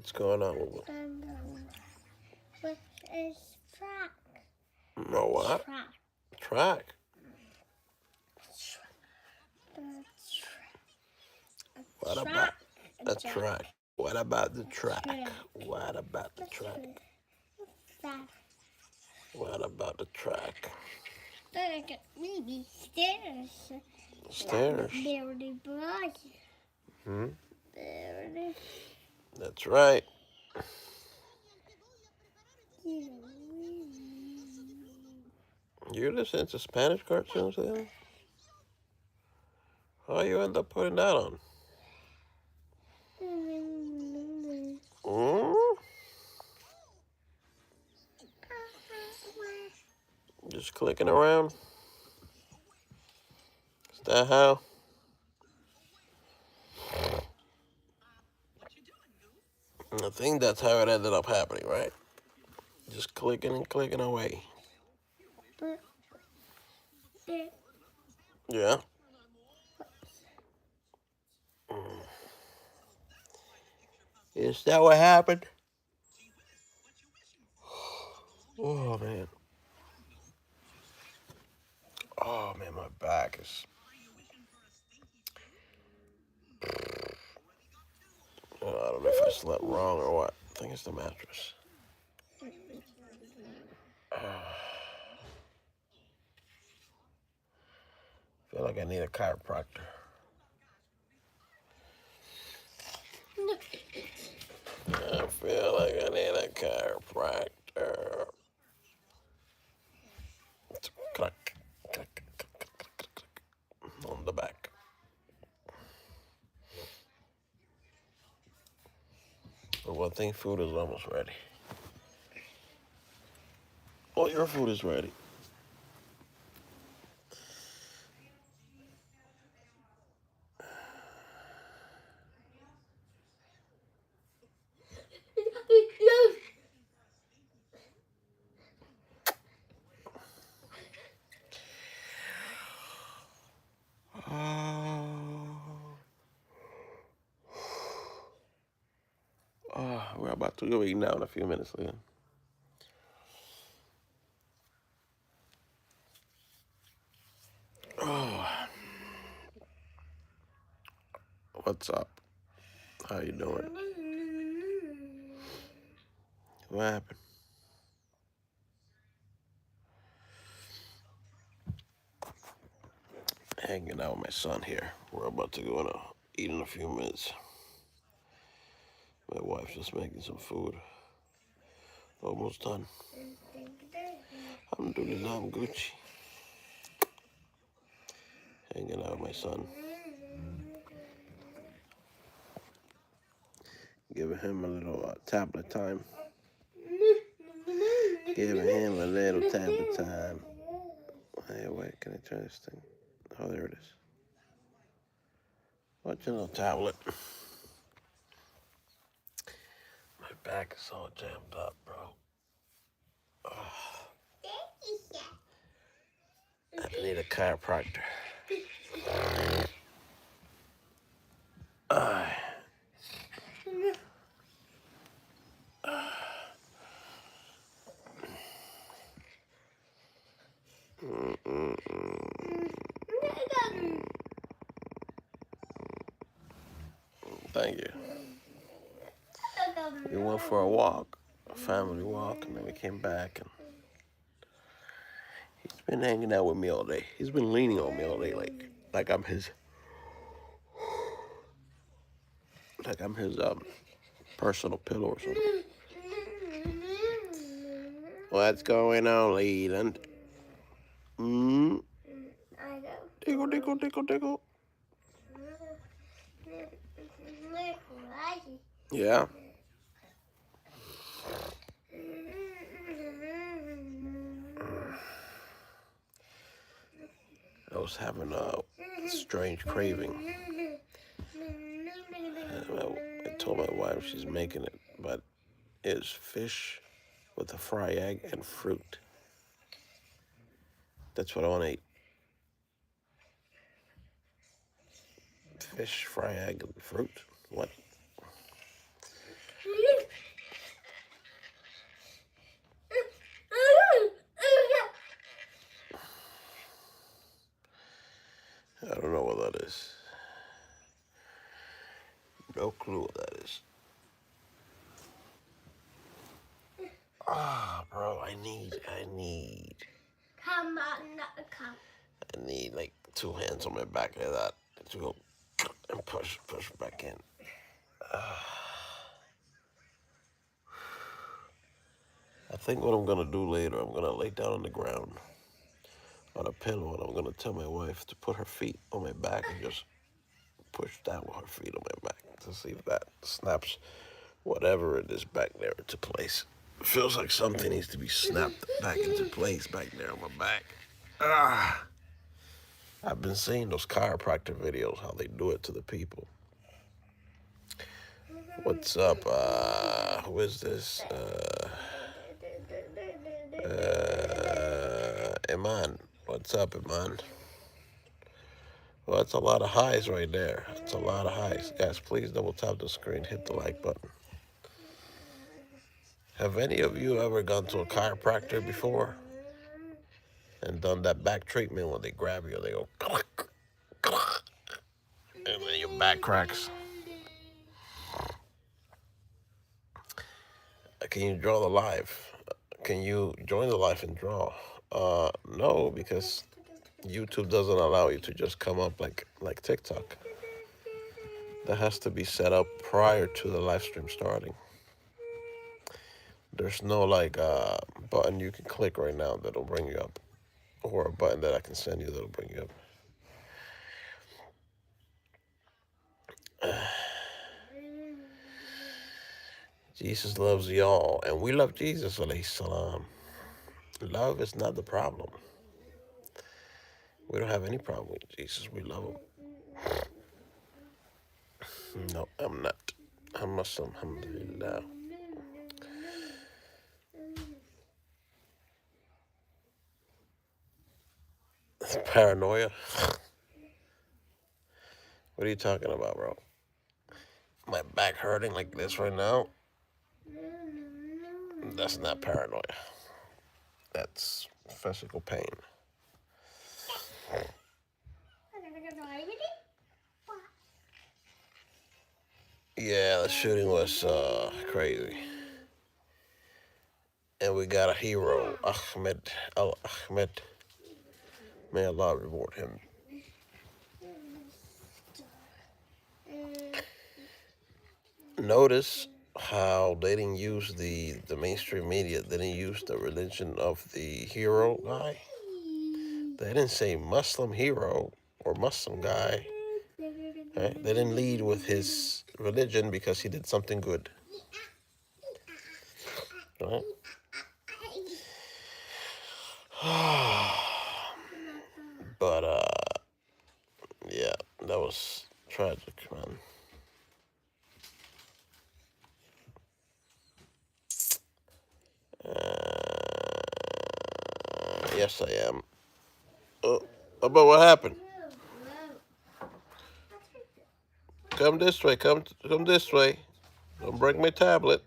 What's going on with it? What is track? No what? Track. What about the track? What about the track? What about the track? What about the track? Maybe stairs. Stairs. Very bright. Hmm? Very. That's right. You listen to Spanish cartoons then? How you end up putting that on? Hmm? Just clicking around? Is that how? I think that's how it ended up happening, right? Just clicking and clicking away. Yeah. Is that what happened? Oh, man. Oh, man, my back is... I don't know if I slept wrong or what. I think it's the mattress. I feel like I need a chiropractor. I feel like I need a chiropractor. Click, click, click, on the back. Well, I think food is almost ready. Oh, your food is ready. We're about to go eat now in a few minutes, Leon. Oh, what's up? How you doing? What happened? Hanging out with my son here. We're about to go to eat in a few minutes. My wife's just making some food. Almost done. Alhamdulillah, I'm Gucci. Hanging out with my son. Giving him a little tablet time. Giving him a little tablet time. Hey, wait, can I try this thing? Oh, there it is. What's your little tablet? My back is all jammed up, bro. I need a chiropractor. Thank you. We went for a walk, a family walk, and then we came back, and he's been hanging out with me all day. He's been leaning on me all day, like I'm his personal pillow or something. What's going on, Leland? Tickle, tickle, tickle, tickle. Yeah. I was having a strange craving. I told my wife she's making it, but it's fish with a fry egg and fruit. That's what I want to eat. Fish, fry egg, and fruit. What? no clue what that is. Ah, bro, I need Come on, not come. I need like two hands on my back like that to go and push back in. I think what I'm gonna do later, I'm gonna lay down on the ground on a pillow, and I'm gonna tell my wife to put her feet on my back and just push down with her feet on my back to see if that snaps whatever it is back there into place. It feels like something needs to be snapped back into place back there on my back. Ah, I've been seeing those chiropractor videos, how they do it to the people. What's up? Who is this? Iman. What's up, Iman? Well, that's a lot of highs right there. That's a lot of highs. Guys, please double tap the screen, hit the like button. Have any of you ever gone to a chiropractor before and done that back treatment when they grab you, they go click, click, and then your back cracks? Can you draw the live? Can you join the live and draw? No, because YouTube doesn't allow you to just come up like TikTok. That has to be set up prior to the live stream starting. There's no like button you can click right now that'll bring you up, or a button that I can send you that'll bring you up. Jesus loves y'all, and we love Jesus, alayhi salam. Love is not the problem. We don't have any problem with Jesus. We love him. No, I'm not. I'm Muslim, alhamdulillah. Paranoia? What are you talking about, bro? My back hurting like this right now? That's not paranoia. That's physical pain. Yeah, the shooting was crazy. And we got a hero, Ahmed Al-Ahmed. May Allah reward him. Notice how they didn't use the mainstream media. They didn't use the religion of the hero guy. They didn't say Muslim hero or Muslim guy. Right? They didn't lead with his religion because he did something good. Right? But yeah, that was tragic, man. Yes, I am. But what happened? Come this way. Come this way. Don't break my tablet.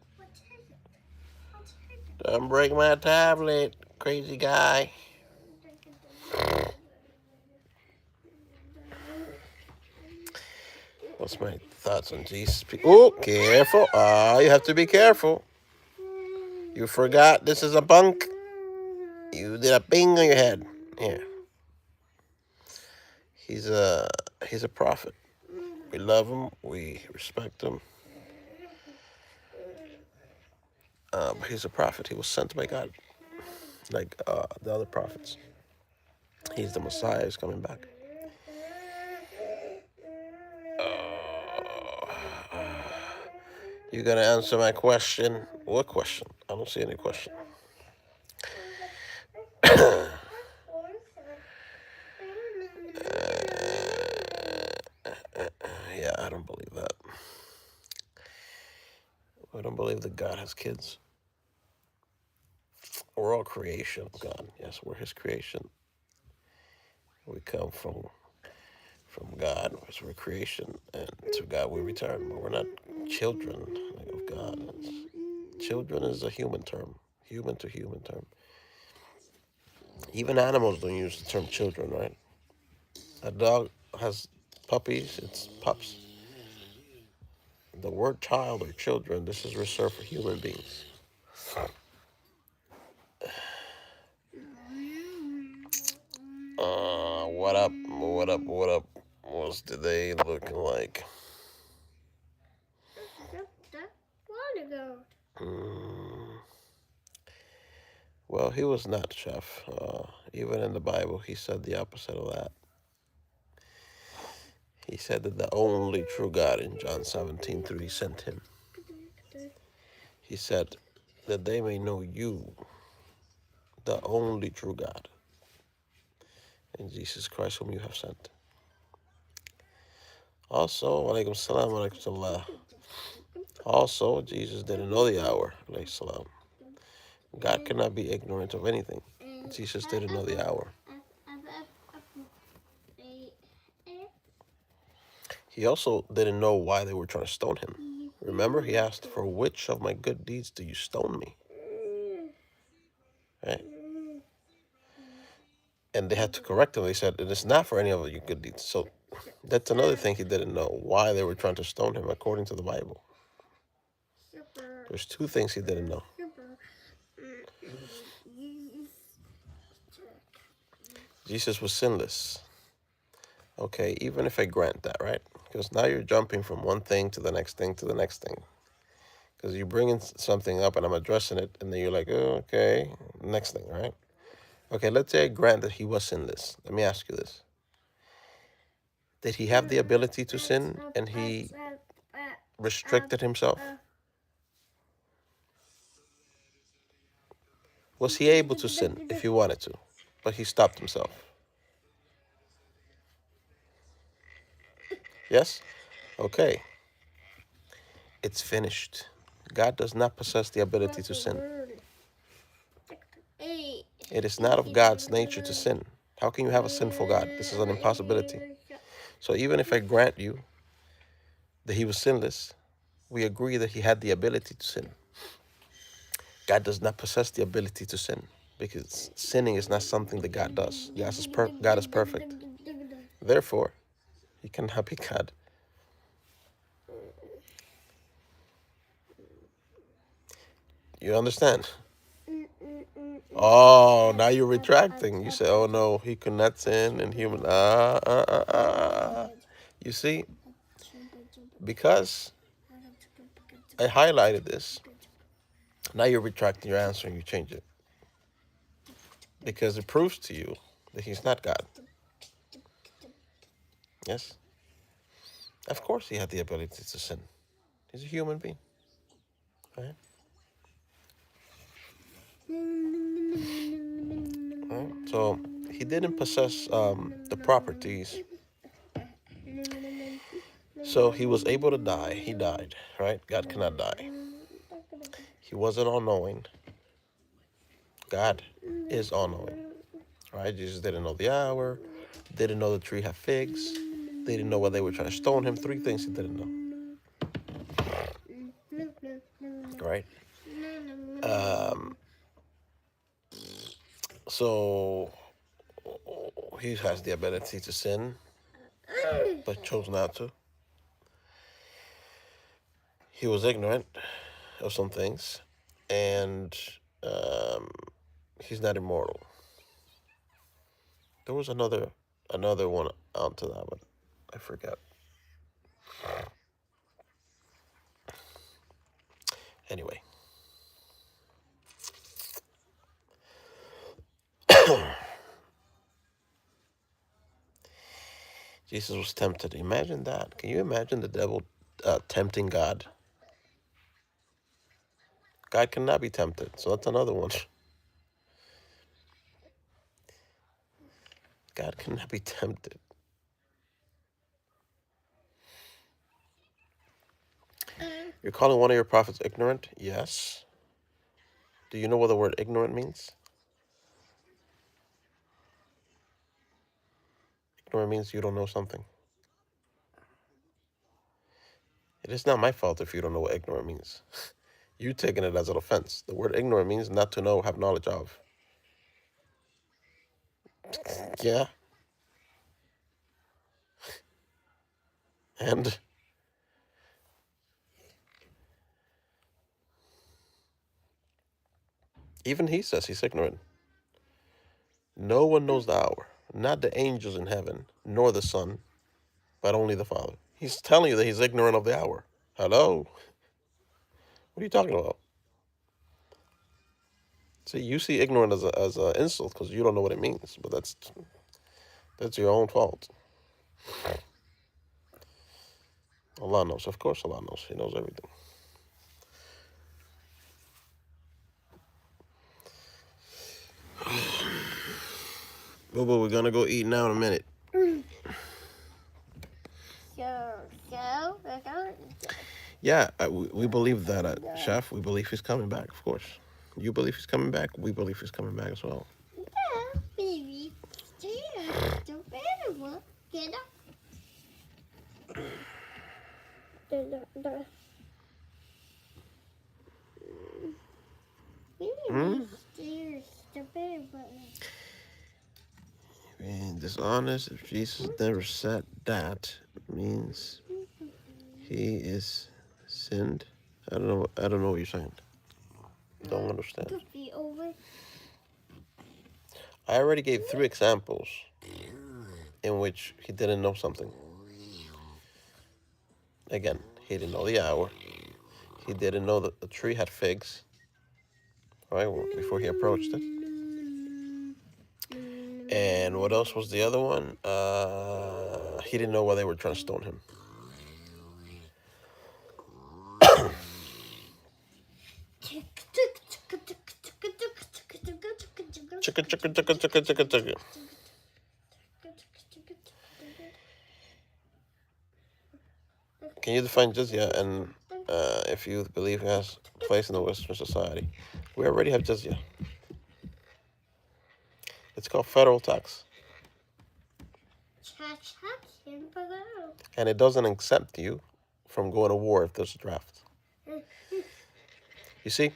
Don't break my tablet, crazy guy. What's my thoughts on Jesus? Oh, careful. You have to be careful. You forgot this is a bunk. You did a bing on your head. Here. He's a prophet. We love him. We respect him. But he's a prophet. He was sent by God, like the other prophets. He's the Messiah. He's coming back. You gonna answer my question? What question? I don't see any question. Yeah, I don't believe that. I don't believe that God has kids. We're all creation of God. Yes, we're His creation. We come from God, as we're creation, and to God we return. But we're not children of God. Children is a human term, human to human term. Even animals don't use the term children, right? A dog has puppies, it's pups. The word child or children, this is reserved for human beings. What up? What up? What up? What's the day looking like? Well, he was not, chef. Even in the Bible, he said the opposite of that. He said that the only true God in John 17:3 sent him. He said that they may know you, the only true God, and Jesus Christ whom you have sent. Also, alaikum salam, alaikum salam. Also, Jesus didn't know the hour, alayhi salam. God cannot be ignorant of anything. Jesus didn't know the hour. He also didn't know why they were trying to stone him. Remember, he asked, "For which of my good deeds do you stone me?" Right? And they had to correct him. They said, "It is not for any of your good deeds." So that's another thing he didn't know, why they were trying to stone him according to the Bible. There's two things he didn't know. Jesus was sinless. Okay, even if I grant that, right? Because now you're jumping from one thing to the next thing to the next thing. Because you're bringing something up and I'm addressing it, and then you're like, oh, okay, next thing, right? Okay, let's say I grant that he was sinless. Let me ask you this. Did he have the ability to sin and he restricted himself? Was he able to sin if he wanted to, but he stopped himself? Yes? Okay. It's finished. God does not possess the ability to sin. It is not of God's nature to sin. How can you have a sinful God? This is an impossibility. So even if I grant you that he was sinless, we agree that he had the ability to sin. God does not possess the ability to sin because sinning is not something that God does. God is perfect. Therefore, he cannot be God. You understand? Oh, now you're retracting. You say, oh no, he could not sin and human. You see, because I highlighted this, now you're retracting your answer and you change it. Because it proves to you that he's not God. Yes? Of course he had the ability to sin. He's a human being. Right? Right? So he didn't possess the properties. So he was able to die. He died. Right? God cannot die. He wasn't all-knowing. God is all-knowing. Right? Jesus didn't know the hour. Didn't know the tree had figs. They didn't know why they were trying to stone him. Three things he didn't know. Right? So he has the ability to sin, but chose not to. He was ignorant of some things, and um, he's not immortal. There was another one onto that one. I forgot. Anyway, Jesus was tempted. Imagine that. Can you imagine the devil tempting God? God cannot be tempted, so that's another one. God cannot be tempted. You're calling one of your prophets ignorant? Yes. Do you know what the word ignorant means? Ignorant means you don't know something. It is not my fault if you don't know what ignorant means. You taking it as an offense. The word ignorant means not to know, have knowledge of. Yeah. And Even he says he's ignorant. No one knows the hour, not the angels in heaven, nor the Son, but only the Father. He's telling you that he's ignorant of the hour. Hello? What are you talking about? See, you see ignorant as a insult because you don't know what it means, but that's your own fault. Allah knows. Of course Allah knows. He knows everything. But we're gonna go eat now in a minute. So we're going. Yeah, we believe that, Chef. We believe he's coming back, of course. You believe he's coming back. We believe he's coming back as well. Yeah, baby. Don't better one. Get up. The. Baby, stairs. The better button. Being dishonest, if Jesus never said that, it means he is sinned. I don't know. I don't know what you're saying. Don't understand. Could be over. I already gave 3 examples in which he didn't know something. Again, he didn't know the hour. He didn't know that the tree had figs, right, before he approached it. And what else was the other one? He didn't know why they were trying to stone him. Chicka, chicka, chicka, chicka, chicka, chicka. Can you define jizya and if you believe it has a place in the Western society? We already have jizya. It's called federal tax. And it doesn't exempt you from going to war if there's a draft. You see?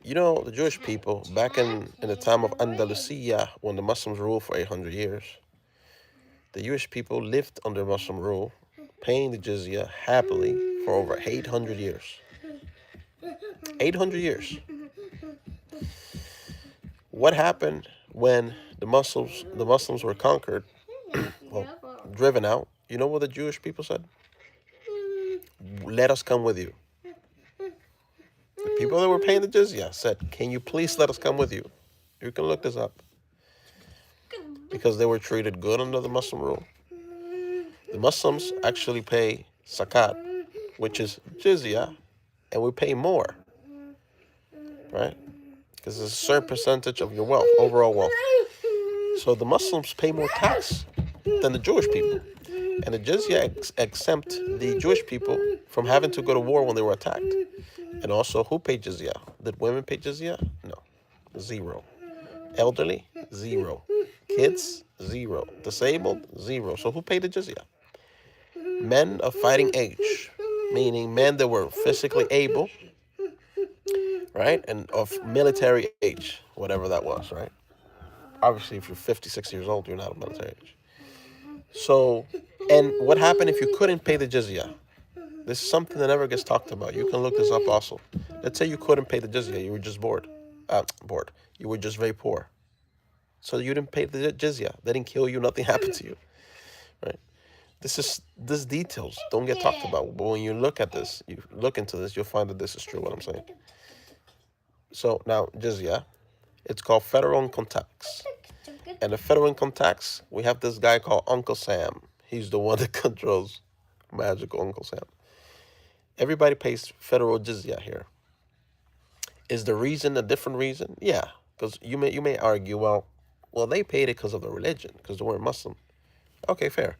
You know, the Jewish people, back in the time of Andalusia, when the Muslims ruled for 800 years, the Jewish people lived under Muslim rule, paying the jizya happily for over 800 years. 800 years. What happened when the Muslims were conquered, well, driven out? You know what the Jewish people said? Let us come with you. The people that were paying the jizya said, can you please let us come with you? You can look this up. Because they were treated good under the Muslim rule. The Muslims actually pay zakat, which is jizya, and we pay more. Right? Because it's a certain percentage of your wealth, overall wealth. So the Muslims pay more tax than the Jewish people. And the jizya exempt the Jewish people from having to go to war when they were attacked. And also, who paid jizya? Did women pay jizya? No. 0. Elderly? 0. Kids? 0. Disabled? 0. So who paid the jizya? Men of fighting age, meaning men that were physically able, right? And of military age, whatever that was, right? Obviously, if you're 56 years old, you're not of military age. So, and what happened if you couldn't pay the jizya? This is something that never gets talked about. You can look this up also. Let's say you couldn't pay the jizya. You were just bored. You were just very poor. So you didn't pay the jizya. They didn't kill you. Nothing happened to you, right? This details don't get talked about. But when you look at this, you look into this, you'll find that this is true, what I'm saying. So now, jizya, it's called federal income tax. And the federal income tax, we have this guy called Uncle Sam. He's the one that controls magical Uncle Sam. Everybody pays federal jizya here. Is the reason a different reason? Yeah, because you may argue, well, they paid it because of the religion, because they weren't Muslim. Okay, fair.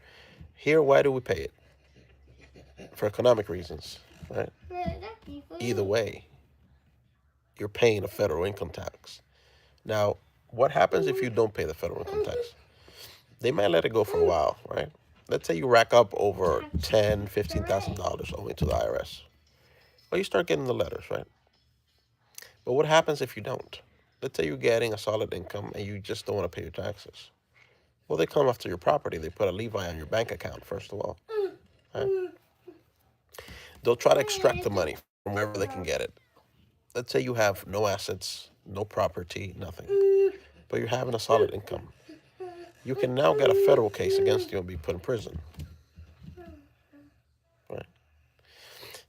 Here, why do we pay it? For economic reasons, right? Either way, you're paying a federal income tax. Now, what happens if you don't pay the federal income tax? They might let it go for a while, right? Let's say you rack up over $10,000, $15,000 owing to the IRS. Well, you start getting the letters, right? But what happens if you don't? Let's say you're getting a solid income and you just don't want to pay your taxes. Well, they come after your property. They put a levy on your bank account, first of all. Right? They'll try to extract the money from wherever they can get it. let's say you have no assets, no property, nothing, but you're having a solid income. You can now get a federal case against you and be put in prison. Right?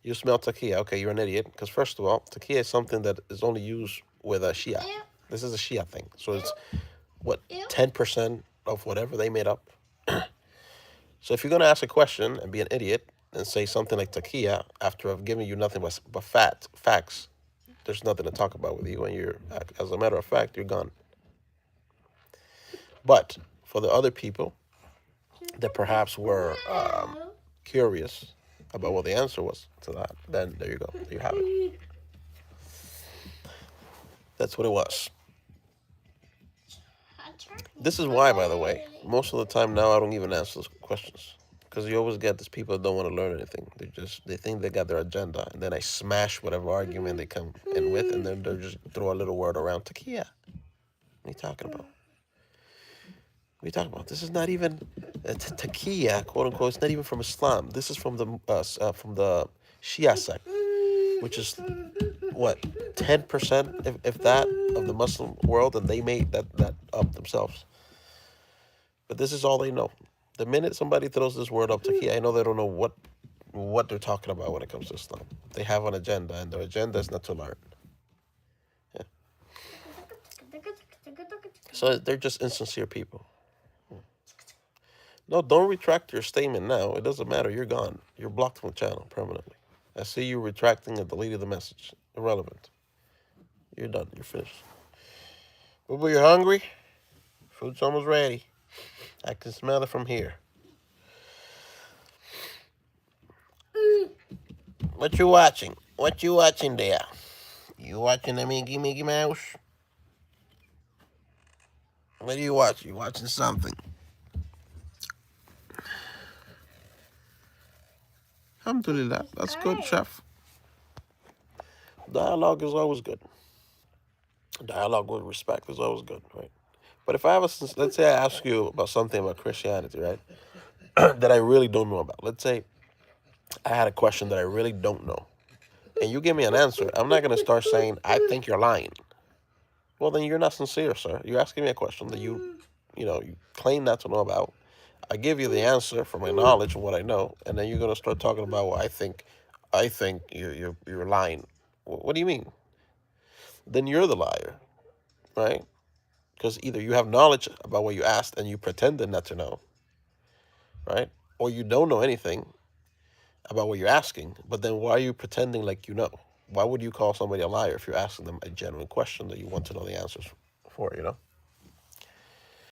You smell takia. Okay, you're an idiot. Because first of all, takia is something that is only used with a Shia. This is a Shia thing. So it's what 10% of whatever they made up. So if you're gonna ask a question and be an idiot and say something like takia after I've given you nothing but facts, there's nothing to talk about with you, and you're, as a matter of fact, you're gone. But for the other people that perhaps were curious about what the answer was to that, then there you go. There you have it. That's what it was. This is why, by the way, most of the time now I don't even answer those questions. Because you always get these people that don't want to learn anything. They think they got their agenda, and then I smash whatever argument they come in with, and then they just throw a little word around takia. What are you talking about? What are you talking about? This is not even takia, quote unquote. It's not even from Islam. This is from the Shia sect, which is what 10%, if that, of the Muslim world, and they made that up themselves. But this is all they know. The minute somebody throws this word up takia, I know they don't know what they're talking about when it comes to Islam. They have an agenda, and their agenda is not to learn. Yeah. So they're just insincere people. No, don't retract your statement now. It doesn't matter. You're gone. You're blocked from the channel permanently. I see you retracting and deleting the message. Irrelevant. You're done. You're finished. Boo, you're hungry? Food's almost ready. I can smell it from here. What you watching? What you watching there? You watching the Mickey Mouse? What are you watching? You watching something? Alhamdulillah. That's good, chef. Dialogue is always good. Dialogue with respect is always good, right? But if I have let's say I ask you about something about Christianity, right? That I really don't know about. Let's say I had a question that I really don't know, and you give me an answer. I'm not gonna start saying I think you're lying. Well, then you're not sincere, sir. You're asking me a question that you claim not to know about. I give you the answer from my knowledge and what I know, and then you're gonna start talking about what I think. I think you're lying. What do you mean? Then you're the liar, right? Because either you have knowledge about what you asked and you pretended not to know, right? Or you don't know anything about what you're asking, but then why are you pretending like you know? Why would you call somebody a liar if you're asking them a genuine question that you want to know the answers for, you know?